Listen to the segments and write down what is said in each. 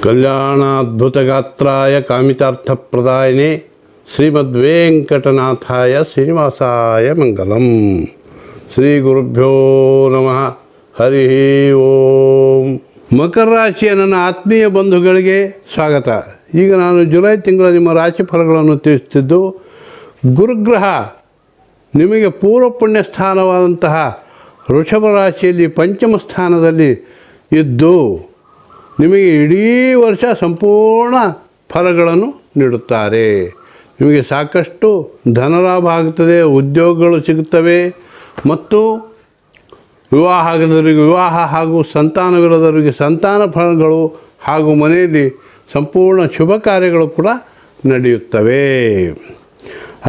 ಕಲ್ಯಾಣಾದ್ಭುತಗಾತ್ರಾಯ ಕಾಮಿತಾರ್ಥಪ್ರದಾಯಿನೇ ಶ್ರೀಮದ್ವೆಂಕಟನಾಥಾಯ ಶ್ರೀನಿವಾಸಾಯ ಮಂಗಲಂ. ಶ್ರೀ ಗುರುಭ್ಯೋ ನಮಃ. ಹರಿ ಓಂ. ಮಕರ ರಾಶಿಯ ನನ್ನ ಆತ್ಮೀಯ ಬಂಧುಗಳಿಗೆ ಸ್ವಾಗತ. ಈಗ ನಾನು ಜುಲೈ ತಿಂಗಳ ನಿಮ್ಮ ರಾಶಿ ಫಲಗಳನ್ನು ತಿಳಿಸುತ್ತಿದ್ದು, ಗುರುಗ್ರಹ ನಿಮಗೆ ಪೂರ್ವ ಪುಣ್ಯ ಸ್ಥಾನವಾದಂತಹ ವೃಷಭ ರಾಶಿಯಲ್ಲಿ ಪಂಚಮ ಸ್ಥಾನದಲ್ಲಿ ಇದ್ದು ನಿಮಗೆ ಇಡೀ ವರ್ಷ ಸಂಪೂರ್ಣ ಫಲಗಳನ್ನು ನೀಡುತ್ತಾರೆ. ನಿಮಗೆ ಸಾಕಷ್ಟು ಧನಲಾಭ ಆಗುತ್ತದೆ, ಉದ್ಯೋಗಗಳು ಸಿಗುತ್ತವೆ ಮತ್ತು ವಿವಾಹ ಆಗದವರಿಗೆ ವಿವಾಹ ಹಾಗೂ ಸಂತಾನವಿಲ್ಲದವರಿಗೆ ಸಂತಾನ ಫಲಗಳು ಹಾಗೂ ಮನೆಯಲ್ಲಿ ಸಂಪೂರ್ಣ ಶುಭ ಕಾರ್ಯಗಳು ಕೂಡ ನಡೆಯುತ್ತವೆ.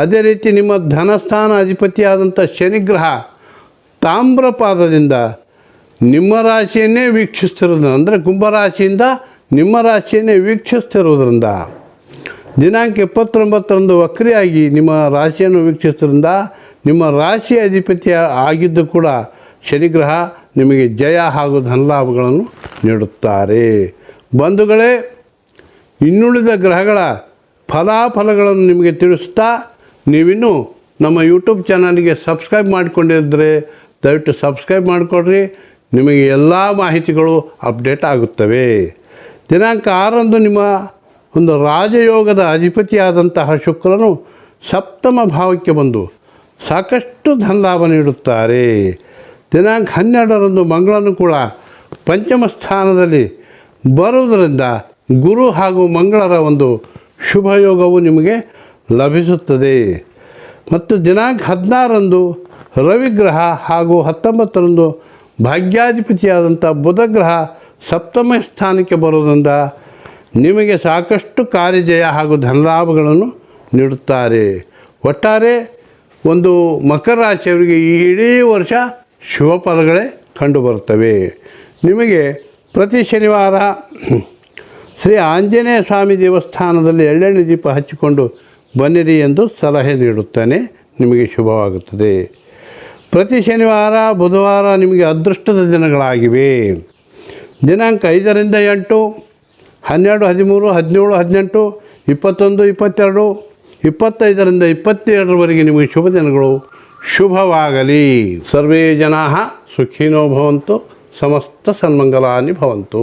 ಅದೇ ರೀತಿ ನಿಮ್ಮ ಧನಸ್ಥಾನ ಅಧಿಪತಿಯಾದಂಥ ಶನಿಗ್ರಹ ತಾಮ್ರಪಾದದಿಂದ ನಿಮ್ಮ ರಾಶಿಯನ್ನೇ ವೀಕ್ಷಿಸ್ತಿರೋದ್ರಿಂದ, ಅಂದರೆ ಕುಂಭರಾಶಿಯಿಂದ ನಿಮ್ಮ ರಾಶಿಯನ್ನೇ ವೀಕ್ಷಿಸ್ತಿರೋದ್ರಿಂದ, ದಿನಾಂಕ 29ರಂದು ವಕ್ರಿಯಾಗಿ ನಿಮ್ಮ ರಾಶಿಯನ್ನು ವೀಕ್ಷಿಸೋದ್ರಿಂದ ನಿಮ್ಮ ರಾಶಿ ಅಧಿಪತಿ ಆಗಿದ್ದು ಕೂಡ ಶನಿಗ್ರಹ ನಿಮಗೆ ಜಯ ಹಾಗೂ ಧನಲಾಭಗಳನ್ನು ನೀಡುತ್ತಾರೆ. ಬಂಧುಗಳೇ, ಇನ್ನುಳಿದ ಗ್ರಹಗಳ ಫಲಾಫಲಗಳನ್ನು ನಿಮಗೆ ತಿಳಿಸ್ತಾ, ನೀವಿನ್ನೂ ನಮ್ಮ ಯೂಟ್ಯೂಬ್ ಚಾನಲ್ಗೆ ಸಬ್ಸ್ಕ್ರೈಬ್ ಮಾಡಿಕೊಂಡಿದ್ದರೆ ದಯವಿಟ್ಟು ಸಬ್ಸ್ಕ್ರೈಬ್ ಮಾಡಿಕೊಡ್ರಿ. ನಿಮಗೆ ಎಲ್ಲ ಮಾಹಿತಿಗಳು ಅಪ್ಡೇಟ್ ಆಗುತ್ತವೆ. ದಿನಾಂಕ 6ರಂದು ನಿಮ್ಮ ಒಂದು ರಾಜಯೋಗದ ಅಧಿಪತಿಯಾದಂತಹ ಶುಕ್ರನು ಸಪ್ತಮ ಭಾವಕ್ಕೆ ಬಂದು ಸಾಕಷ್ಟು ಧನಲಾಭ ನೀಡುತ್ತಾರೆ. ದಿನಾಂಕ 12ರಂದು ಮಂಗಳನು ಕೂಡ ಪಂಚಮ ಸ್ಥಾನದಲ್ಲಿ ಬರುವುದರಿಂದ ಗುರು ಹಾಗೂ ಮಂಗಳರ ಒಂದು ಶುಭಯೋಗವು ನಿಮಗೆ ಲಭಿಸುತ್ತದೆ. ಮತ್ತು ದಿನಾಂಕ 16ರಂದು ರವಿಗ್ರಹ ಹಾಗೂ 19ರಂದು ಭಾಗ್ಯಾಧಿಪತಿಯಾದಂಥ ಬುಧಗ್ರಹ ಸಪ್ತಮ ಸ್ಥಾನಕ್ಕೆ ಬರೋದ್ರಿಂದ ನಿಮಗೆ ಸಾಕಷ್ಟು ಕಾರ್ಯಜಯ ಹಾಗೂ ಧನಲಾಭಗಳನ್ನು ನೀಡುತ್ತಾರೆ. ಒಟ್ಟಾರೆ ಒಂದು ಮಕರ ರಾಶಿಯವರಿಗೆ ಈ ಇಡೀ ವರ್ಷ ಶುಭ ಫಲಗಳೇ ಕಂಡುಬರುತ್ತವೆ. ನಿಮಗೆ ಪ್ರತಿ ಶನಿವಾರ ಶ್ರೀ ಆಂಜನೇಯ ಸ್ವಾಮಿ ದೇವಸ್ಥಾನದಲ್ಲಿ ಎಳ್ಳೆಣ್ಣೆ ದೀಪ ಹಚ್ಚಿಕೊಂಡು ಬನ್ನಿರಿ ಎಂದು ಸಲಹೆ ನೀಡುತ್ತಾನೆ. ನಿಮಗೆ ಶುಭವಾಗುತ್ತದೆ. ಪ್ರತಿ ಶನಿವಾರ ಬುಧವಾರ ನಿಮಗೆ ಅದೃಷ್ಟದ ದಿನಗಳಾಗಿವೆ. ದಿನಾಂಕ 5ರಿಂದ 8, 12, 13, 17, 18, 21, 22, 25ರಿಂದ 27ರವರೆಗೆ ನಿಮಗೆ ಶುಭ ದಿನಗಳು. ಶುಭವಾಗಲಿ. ಸರ್ವೇ ಜನಾಃ ಸುಖಿನೋ ಭವಂತು. ಸಮಸ್ತ ಸನ್ಮಂಗಲಾನಿ ಭವಂತು.